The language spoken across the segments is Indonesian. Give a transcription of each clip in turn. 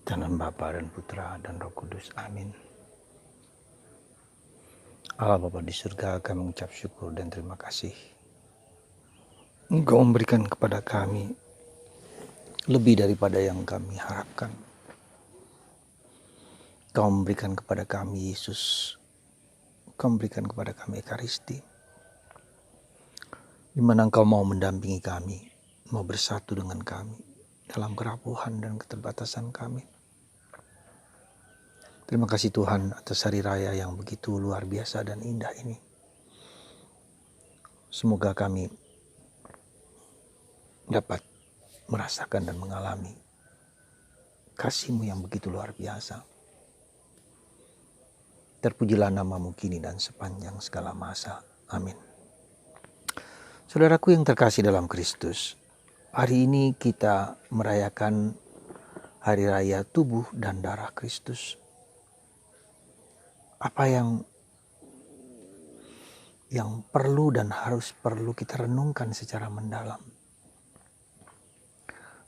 Dalam Bapa dan Putra dan Roh Kudus. Amin. Allah Bapa di surga, kami mengucap syukur dan terima kasih. Engkau memberikan kepada kami lebih daripada yang kami harapkan. Engkau memberikan kepada kami Yesus. Engkau memberikan kepada kami Ekaristi. Di mana Engkau mau mendampingi kami, mau bersatu dengan kami dalam kerapuhan dan keterbatasan kami. Terima kasih Tuhan atas hari raya yang begitu luar biasa dan indah ini. Semoga kami dapat merasakan dan mengalami kasih-Mu yang begitu luar biasa. Terpujilah nama-Mu kini dan sepanjang segala masa. Amin. Saudaraku yang terkasih dalam Kristus, hari ini kita merayakan hari raya tubuh dan darah Kristus. Apa yang perlu dan harus kita renungkan secara mendalam.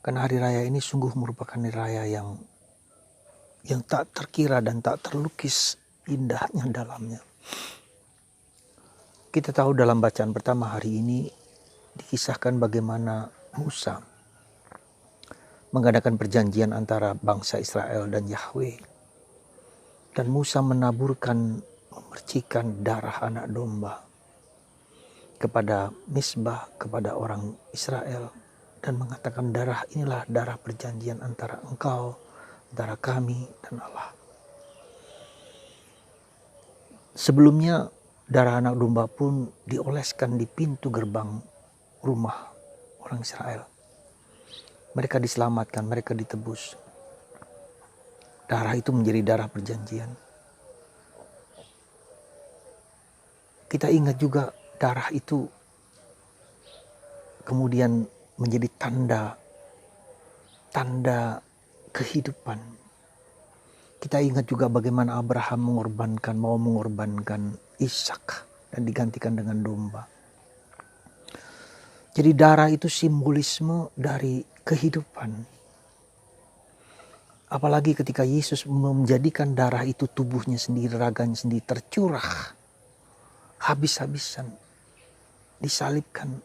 Karena hari raya ini sungguh merupakan hari raya yang tak terkira dan tak terlukis indahnya dalamnya. Kita tahu dalam bacaan pertama hari ini dikisahkan bagaimana Musa mengadakan perjanjian antara bangsa Israel dan Yahweh. Dan Musa memercikan darah anak domba kepada Misbah, kepada orang Israel. Dan mengatakan darah inilah darah perjanjian antara engkau, antara kami dan Allah. Sebelumnya darah anak domba pun dioleskan di pintu gerbang rumah orang Israel. Mereka diselamatkan, mereka ditebus. Darah itu menjadi darah perjanjian. Kita ingat juga darah itu kemudian menjadi tanda kehidupan. Kita ingat juga bagaimana Abraham mau mengorbankan Ishak dan digantikan dengan domba. Jadi darah itu simbolisme dari kehidupan. Apalagi ketika Yesus menjadikan darah itu tubuhnya sendiri, raganya sendiri tercurah. Habis-habisan. Disalibkan.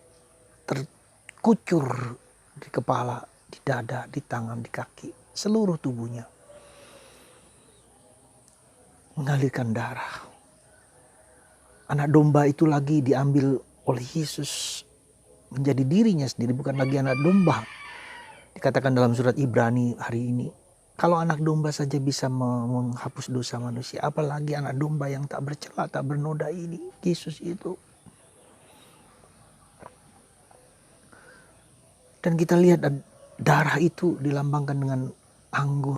Terkucur di kepala, di dada, di tangan, di kaki. Seluruh tubuhnya. Mengalirkan darah. Anak domba itu lagi diambil oleh Yesus. Menjadi dirinya sendiri, bukan lagi anak domba. Dikatakan dalam surat Ibrani hari ini. Kalau anak domba saja bisa menghapus dosa manusia, apalagi anak domba yang tak bercela, tak bernoda ini, Yesus itu. Dan kita lihat darah itu dilambangkan dengan anggur.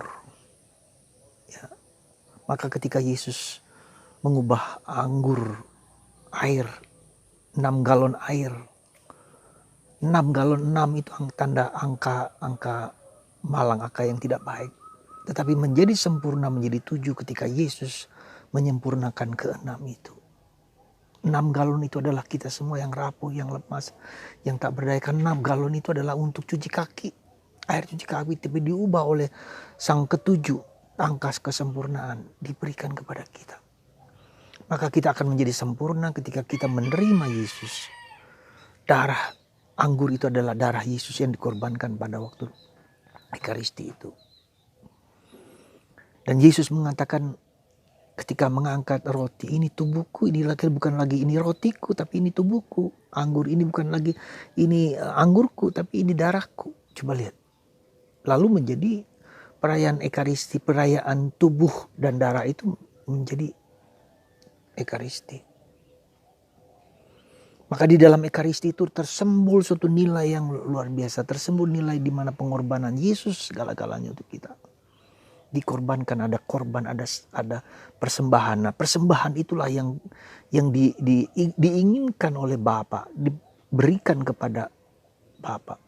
Ya. Maka ketika Yesus mengubah anggur air, 6 galon air. 6 galon, 6 itu tanda angka malang, angka yang tidak baik. Tetapi menjadi sempurna menjadi 7 ketika Yesus menyempurnakan ke-6 itu. 6 galon itu adalah kita semua yang rapuh, yang lemas, yang tak berdaya. 6 galon itu adalah untuk cuci kaki. Air cuci kaki tapi diubah oleh sang ke-7. Angka kesempurnaan diberikan kepada kita. Maka kita akan menjadi sempurna ketika kita menerima Yesus. Darah anggur itu adalah darah Yesus yang dikorbankan pada waktu Ekaristi itu. Dan Yesus mengatakan ketika mengangkat roti, ini tubuhku, ini lagi bukan lagi ini rotiku, tapi ini tubuhku. Anggur ini bukan lagi ini anggurku, tapi ini darahku. Coba lihat. Lalu menjadi perayaan Ekaristi, perayaan tubuh dan darah itu menjadi Ekaristi. Maka di dalam Ekaristi itu tersembul suatu nilai yang luar biasa. Tersembul nilai di mana pengorbanan Yesus segala-galanya untuk kita. Dikorbankan, ada korban, ada persembahan. Nah, persembahan itulah yang diinginkan oleh Bapa, diberikan kepada Bapa.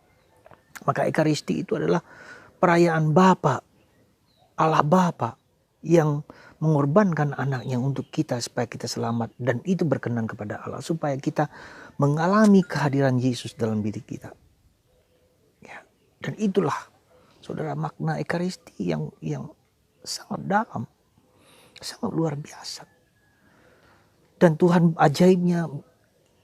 Maka Ekaristi itu adalah perayaan Bapa, Allah Bapa yang mengorbankan anaknya untuk kita supaya kita selamat, dan itu berkenan kepada Allah supaya kita mengalami kehadiran Yesus dalam diri kita. Ya, dan itulah Saudara, makna Ekaristi yang sangat dalam, sangat luar biasa. Dan Tuhan ajaibnya,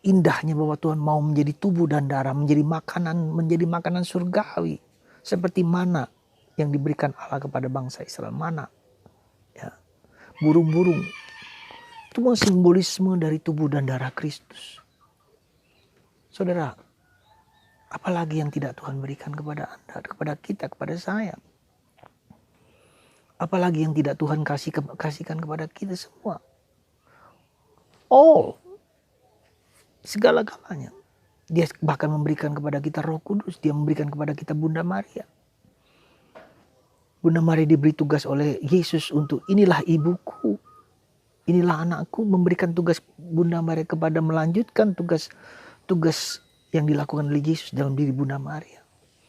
indahnya bahwa Tuhan mau menjadi tubuh dan darah, menjadi makanan surgawi, seperti mana yang diberikan Allah kepada bangsa Israel. Mana, ya, burung-burung itu simbolisme dari tubuh dan darah Kristus. Saudara, apalagi yang tidak Tuhan berikan kepada Anda, kepada kita, kepada saya. Apalagi yang tidak Tuhan kasihkan kepada kita semua. All. Segala-galanya. Dia bahkan memberikan kepada kita Roh Kudus. Dia memberikan kepada kita Bunda Maria. Bunda Maria diberi tugas oleh Yesus untuk inilah ibuku. Inilah anakku, memberikan tugas Bunda Maria kepada melanjutkan tugas yang dilakukan oleh Yesus dalam diri Bunda Maria.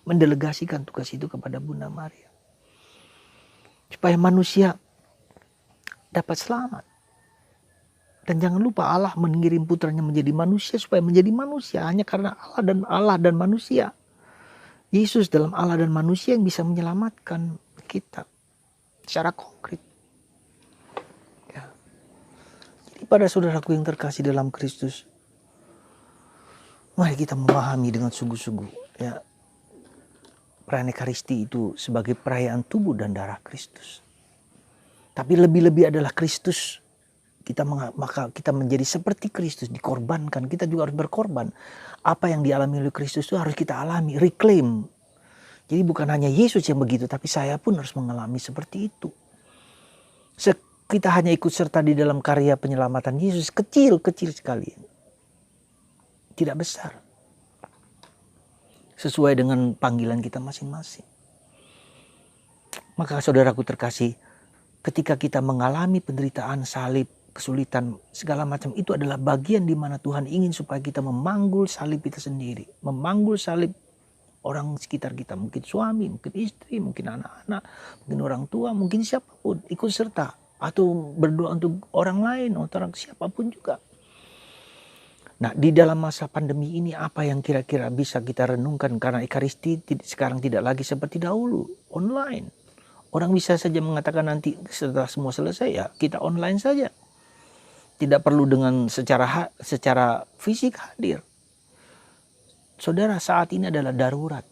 Mendelegasikan tugas itu kepada Bunda Maria. Supaya manusia dapat selamat. Dan jangan lupa Allah mengirim putranya menjadi manusia supaya menjadi manusia. Hanya karena Allah dan manusia. Yesus dalam Allah dan manusia yang bisa menyelamatkan kita secara konkret. Ya. Jadi pada saudaraku yang terkasih dalam Kristus, mari kita memahami dengan sungguh-sungguh, ya, perayaan Ekaristi itu sebagai perayaan tubuh dan darah Kristus. Tapi lebih-lebih adalah Kristus. Maka kita menjadi seperti Kristus, dikorbankan. Kita juga harus berkorban. Apa yang dialami oleh Kristus itu harus kita alami, reclaim. Jadi bukan hanya Yesus yang begitu, tapi saya pun harus mengalami seperti itu. Kita hanya ikut serta di dalam karya penyelamatan Yesus, kecil sekali. Tidak besar. Sesuai dengan panggilan kita masing-masing. Maka saudaraku terkasih, ketika kita mengalami penderitaan, salib, kesulitan, segala macam, itu adalah bagian di mana Tuhan ingin supaya kita memanggul salib kita sendiri. Memanggul salib orang sekitar kita. Mungkin suami, mungkin istri, mungkin anak-anak, mungkin orang tua, mungkin siapapun. Ikut serta. Atau berdoa untuk orang lain, orang siapapun juga. Nah, di dalam masa pandemi ini apa yang kira-kira bisa kita renungkan? Karena Ekaristi sekarang tidak lagi seperti dahulu. Online. Orang bisa saja mengatakan nanti setelah semua selesai, ya kita online saja. Tidak perlu dengan secara fisik hadir. Saudara, saat ini adalah darurat.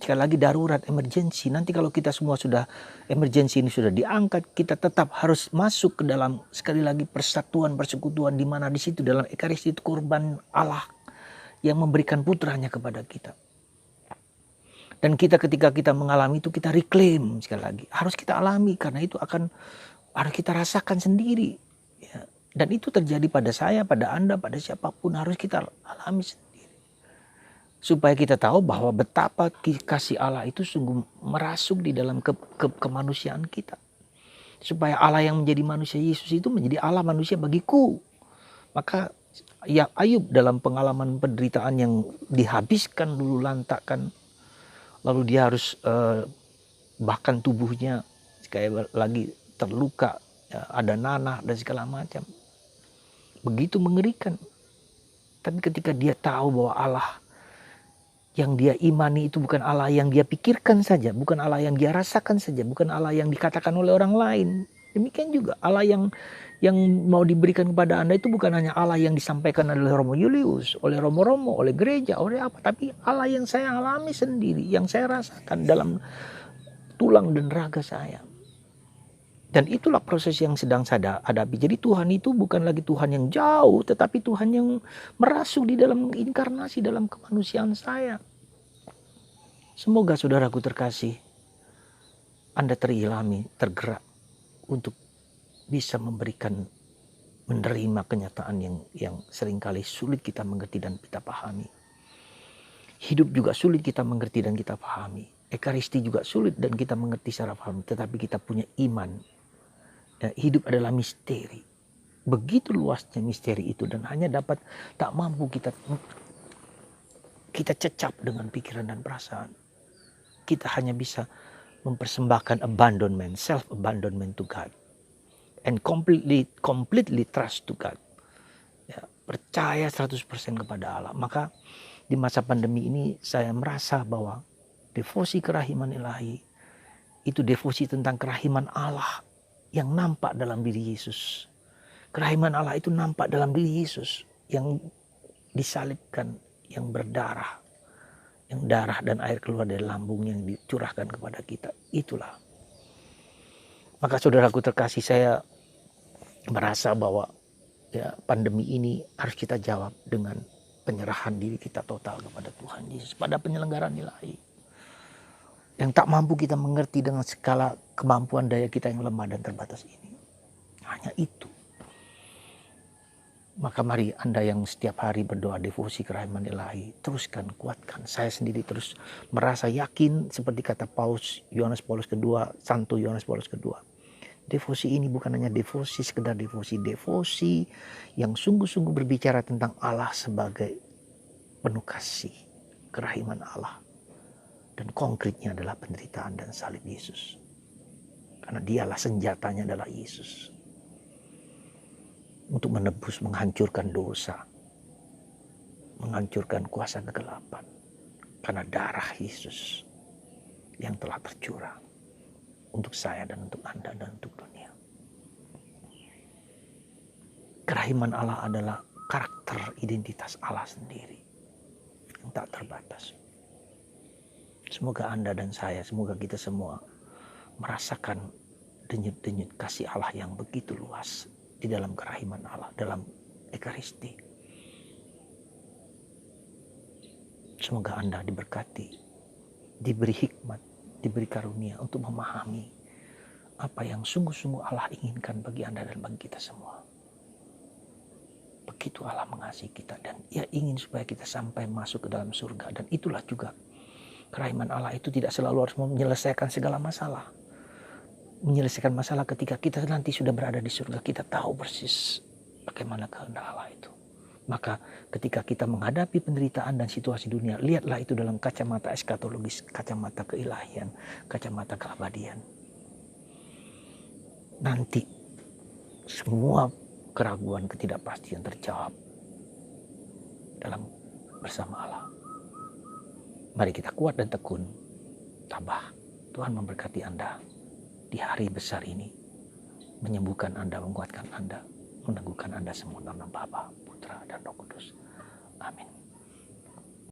Sekali lagi darurat, emergency. Nanti kalau kita semua sudah emergency ini sudah diangkat, kita tetap harus masuk ke dalam sekali lagi persatuan, persekutuan, di mana di situ dalam Ekaristi itu korban Allah yang memberikan putranya kepada kita. Dan ketika kita mengalami itu, kita reclaim sekali lagi. Harus kita alami karena itu harus kita rasakan sendiri. Ya. Dan itu terjadi pada saya, pada Anda, pada siapapun, harus kita alami sendiri. Supaya kita tahu bahwa betapa kasih Allah itu sungguh merasuk di dalam kemanusiaan kita. Supaya Allah yang menjadi manusia, Yesus itu menjadi Allah manusia bagiku. Maka ya Ayub dalam pengalaman penderitaan yang dihabiskan dulu lantakan. Lalu dia harus bahkan tubuhnya sekali lagi terluka, ya, ada nanah dan segala macam. Begitu mengerikan. Tapi ketika dia tahu bahwa Allah yang dia imani itu bukan Allah yang dia pikirkan saja, bukan Allah yang dia rasakan saja, bukan Allah yang dikatakan oleh orang lain. Demikian juga Allah yang mau diberikan kepada Anda itu bukan hanya Allah yang disampaikan oleh Romo Julius, oleh Romo-Romo, oleh gereja, oleh apa, tapi Allah yang saya alami sendiri, yang saya rasakan dalam tulang dan raga saya. Dan itulah proses yang sedang saya hadapi. Jadi Tuhan itu bukan lagi Tuhan yang jauh, tetapi Tuhan yang merasuk di dalam inkarnasi, dalam kemanusiaan saya. Semoga saudaraku terkasih, Anda terilhami, tergerak untuk bisa menerima kenyataan yang seringkali sulit kita mengerti dan kita pahami. Hidup juga sulit kita mengerti dan kita pahami. Ekaristi juga sulit dan kita mengerti secara paham, tetapi kita punya iman. Ya, hidup adalah misteri. Begitu luasnya misteri itu dan hanya tak mampu kita cecap dengan pikiran dan perasaan. Kita hanya bisa mempersembahkan abandonment, self-abandonment to God. And completely trust to God. Ya, percaya 100% kepada Allah. Maka di masa pandemi ini saya merasa bahwa devosi kerahiman ilahi, Itu devosi tentang kerahiman Allah yang nampak dalam diri Yesus. Kerahiman Allah itu nampak dalam diri Yesus yang disalibkan, yang berdarah, yang darah dan air keluar dari lambung yang dicurahkan kepada kita. Itulah. Maka saudaraku terkasih, saya merasa bahwa ya, pandemi ini harus kita jawab dengan penyerahan diri kita total kepada Tuhan Yesus pada penyelenggaraan ilahi. Yang tak mampu kita mengerti dengan skala kemampuan daya kita yang lemah dan terbatas ini. Hanya itu. Maka mari Anda yang setiap hari berdoa devosi kerahiman ilahi, teruskan, kuatkan. Saya sendiri terus merasa yakin seperti kata Yohanes Paulus kedua, Santo Yohanes Paulus kedua. Devosi ini bukan hanya devosi, sekedar devosi yang sungguh-sungguh berbicara tentang Allah sebagai penuh kasih, kerahiman Allah. Dan konkretnya adalah penderitaan dan salib Yesus. Karena dialah senjatanya adalah Yesus. Untuk menebus, menghancurkan dosa. Menghancurkan kuasa kegelapan. Karena darah Yesus yang telah tercurah. Untuk saya dan untuk Anda dan untuk dunia. Kerahiman Allah adalah karakter identitas Allah sendiri. Yang tak terbatas. Semoga Anda dan saya, semoga kita semua merasakan denyut-denyut kasih Allah yang begitu luas di dalam kerahiman Allah, dalam Ekaristi. Semoga Anda diberkati, diberi hikmat, diberi karunia untuk memahami apa yang sungguh-sungguh Allah inginkan bagi Anda dan bagi kita semua. Begitu Allah mengasihi kita dan Ia ingin supaya kita sampai masuk ke dalam surga. Dan itulah juga kerahiman Allah itu tidak selalu harus menyelesaikan segala masalah. Menyelesaikan masalah ketika kita nanti sudah berada di surga, kita tahu persis bagaimana kehendak Allah itu. Maka ketika kita menghadapi penderitaan dan situasi dunia, lihatlah itu dalam kacamata eskatologis, kacamata keilahian, kacamata keabadian. Nanti semua keraguan, ketidakpastian terjawab dalam bersama Allah. Mari kita kuat dan tekun, tabah. Tuhan memberkati Anda di hari besar ini, menyembuhkan Anda, menguatkan Anda, meneguhkan Anda semua dalam nama Bapa, Putra, dan Roh Kudus. Amin.